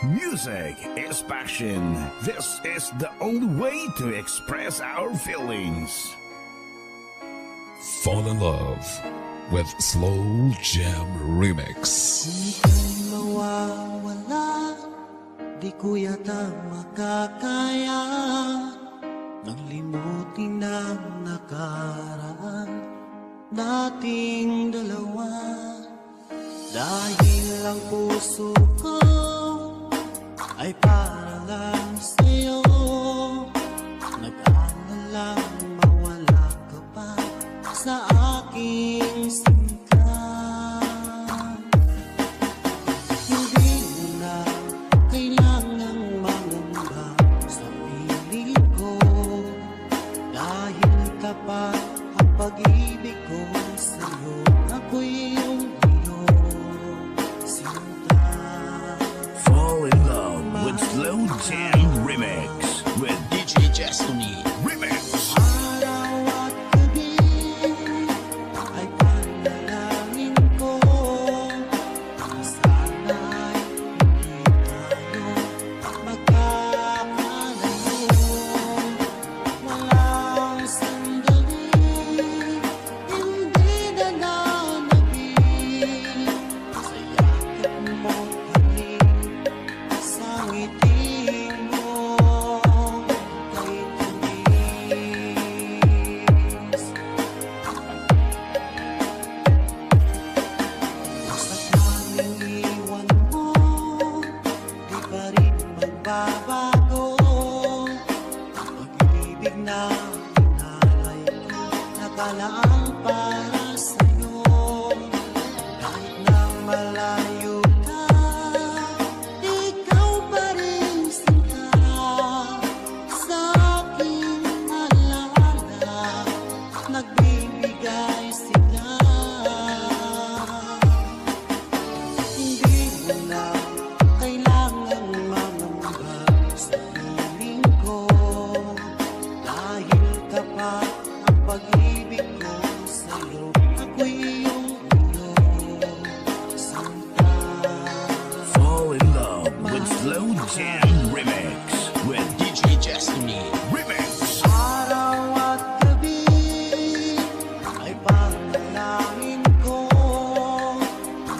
Music is passion. This is the only way to express our feelings. Fall in love with Slow Jam Remix. Kung mawawala, di ko yata makakaya nang limutin ang nakaraan nating dalawa. Dahil ang puso ko ay para lang sa'yo, nag-aalalang mawala ka pa sa aking singka. Hindi mo na kailangang mangamba sa piling ko, dahil tapat ang pag-ibig ko sa'yo. Ako'y iyong with Slow Jam Remix with DJ Destiny Remix. Araw at gabi ay panalangin ko na sana'y hindi tayo magkakalayo. Walang sandali, hindi na nanabig sa yakap mo. Babago pag-ibig na inalay ko, nakalaang para sa'yo. Kahit na malayo ka, ikaw pa rin sinta sa aking alaala, nagbibigay sila. Hindi mo na kailangan sa piling ko, dahil tapat ang pag-ibig ko sa'yo. Ako'y iyong sinta. Fall in love with Slow Jam Remix with DJ Destiny Remix. Araw at gabi ay panalangin ko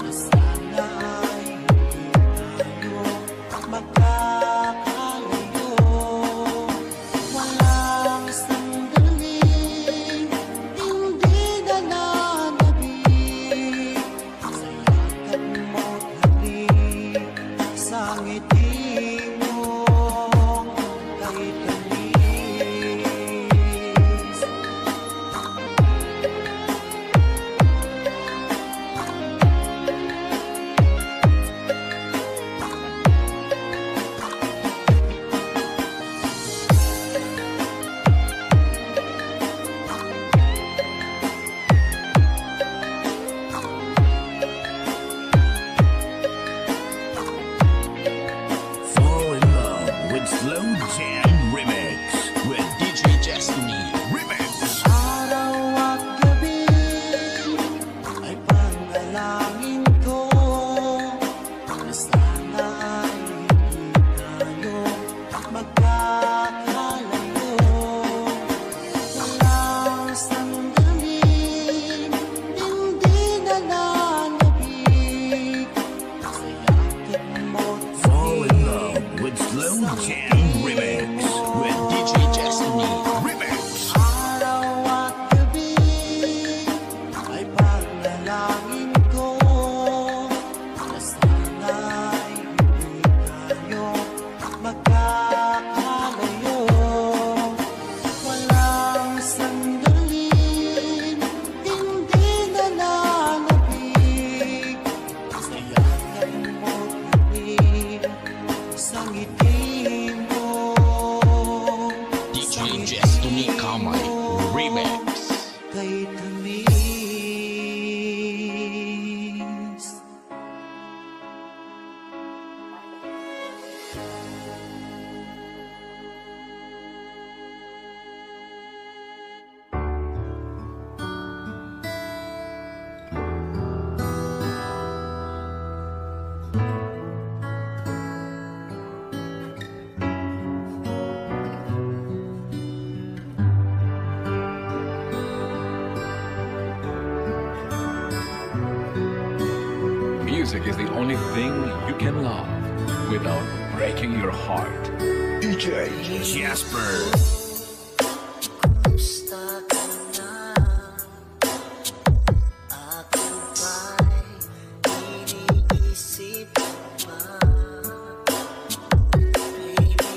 na sana ay hindi tayo magkakalayo. Walang sandali, hindi na nanabig sa yakap mo't halik, sa ngiti mo kay tamis. Fall in love with Slow Jam Remix with DJ Destiny Remix. Araw at gabi ay panalangin ko na sana ay hindi tayo magkakalayo. Walang sandali, hindi na nanabig sa yakap mo't Fall in love with Slow Jam Remix with DJ Destiny Remix. araw at gabi ay panalangin ko na sana ay hindi tayo magkakalayo. Walang sandali, hindi na nanabig sa yakap mo't halik, sa ngiti mo, DJ Destiny Kamay Remix. kay tamis. Music is the only thing you can love without breaking your heart. DJ Jasper. Kumusta ka na? Ako ba'y iniisip mo pa? Baby ko,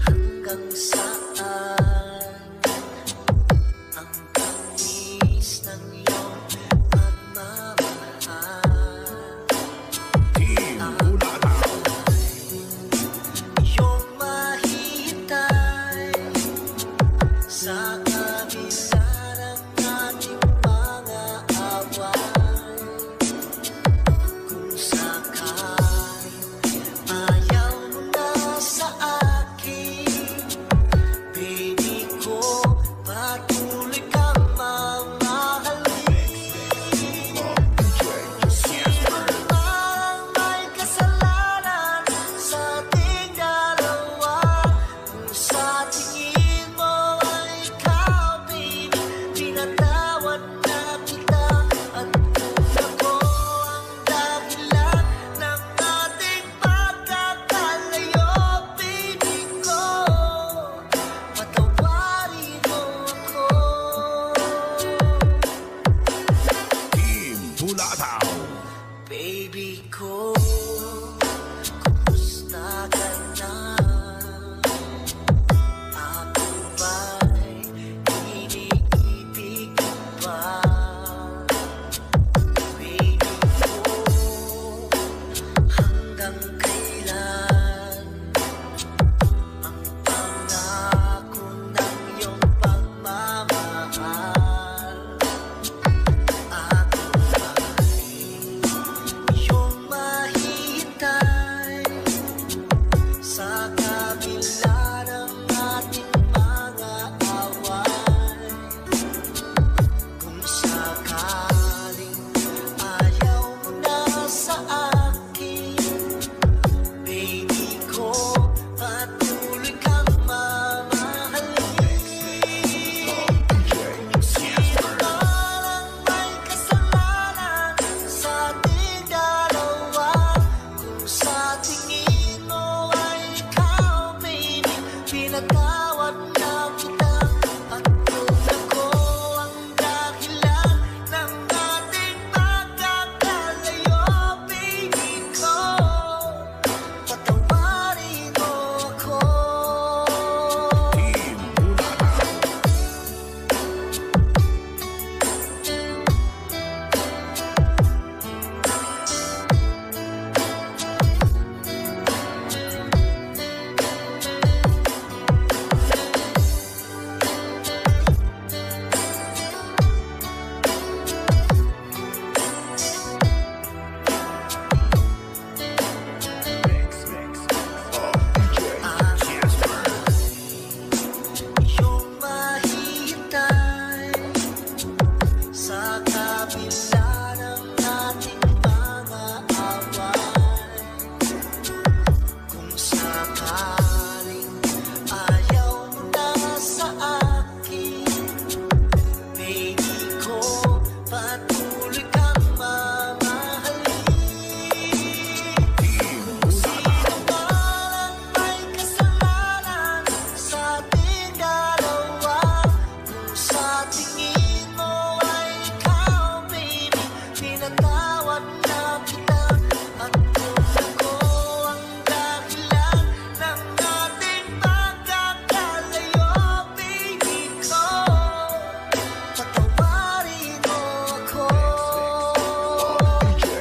hanggang saan ang tamis ng iyong pagmamahal? Team Bulataw. Iyong mahihintay sa kabila ng ating mga away. Kung sakaling ayaw mo na sa akin, baby ko, patuloy kang mamahalin. Parang may kasalanan sa ating dalawa. Kung sa tingin mo ay ikaw, baby, pinatawad na kita. At kung ako ang dahilan ng ating pagkakalayo, baby ko, patawarin mo ako. Team Bulataw. Baby ko, kumusta ka na? Ako ba'y iniibig mo pa? Baby ko, hanggang kailan ang pangako ng iyong pagmamahal? Ako ba'y iyong mahihintay sa kabila ng ating mga away? Kung sakaling ayaw mo na sa akin, baby ko, patuloy kang mamahalin. Parang may kasalanan sa ating dalawa. Kung sa tingin mo ay ikaw, baby, pinatawad na kita. At kung ako ang dahilan ng ating pagkakalayo, baby ko, patawarin mo ako. Team Bulataw. Jasper. Iyong mahihintay sa kabila ng ating mga away. Kung sakaling ayaw mo na sa akin, baby ko, patuloy kang mamahalin. Team Sino parang may kasalanan sa ating dalawa? Kung sa tingin mo ay ikaw, baby, pinatawad na kita. At kung ako ang dahilan ng ating pagkakalayo, baby ko, patawarin mo ako.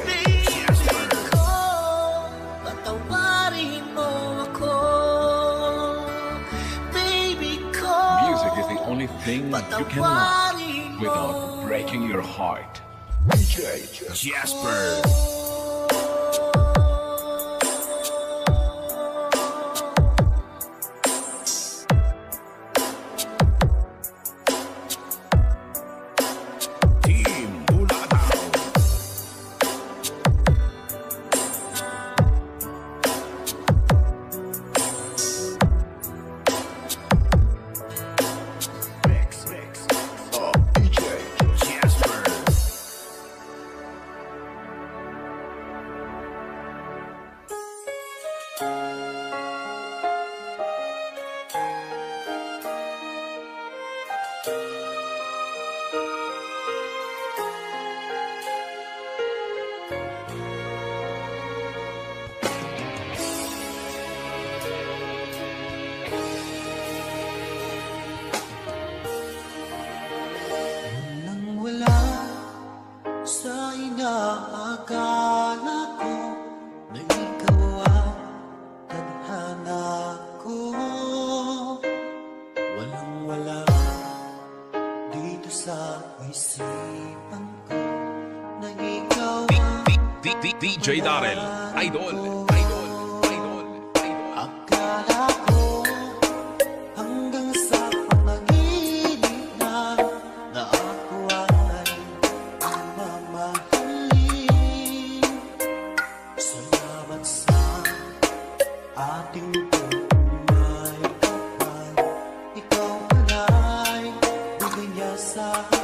Baby ko, patawarin mo ako. Baby ko, Music is the only thing you can love patawarin mo. without breaking your heart. Jasper. Team Bulataw. Akala ko na ikaw ang tadhana ko. Walang-wala dito sa isipan ko na ikaw ang DJ Darrell, idol. akala ko hanggang sa panaginip na ako ay mamahalin. Salamat sa ating pagmamay kapag ikaw pala'y bigay niya sa akin.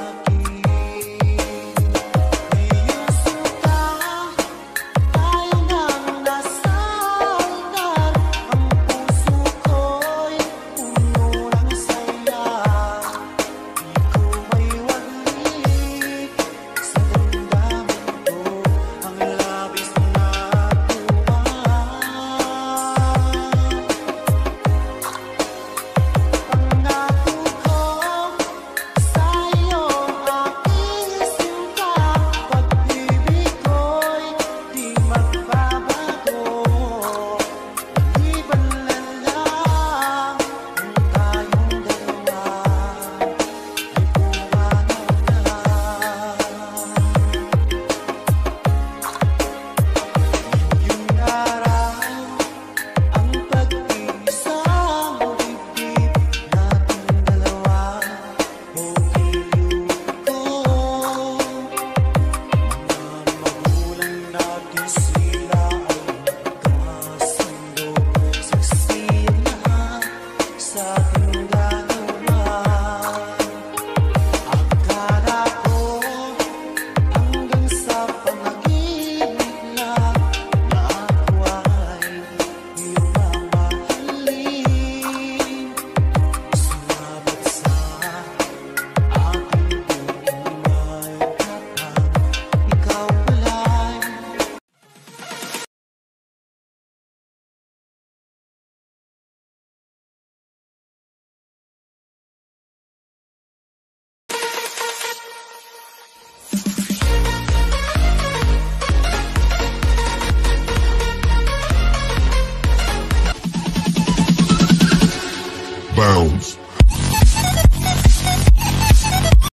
Bounce.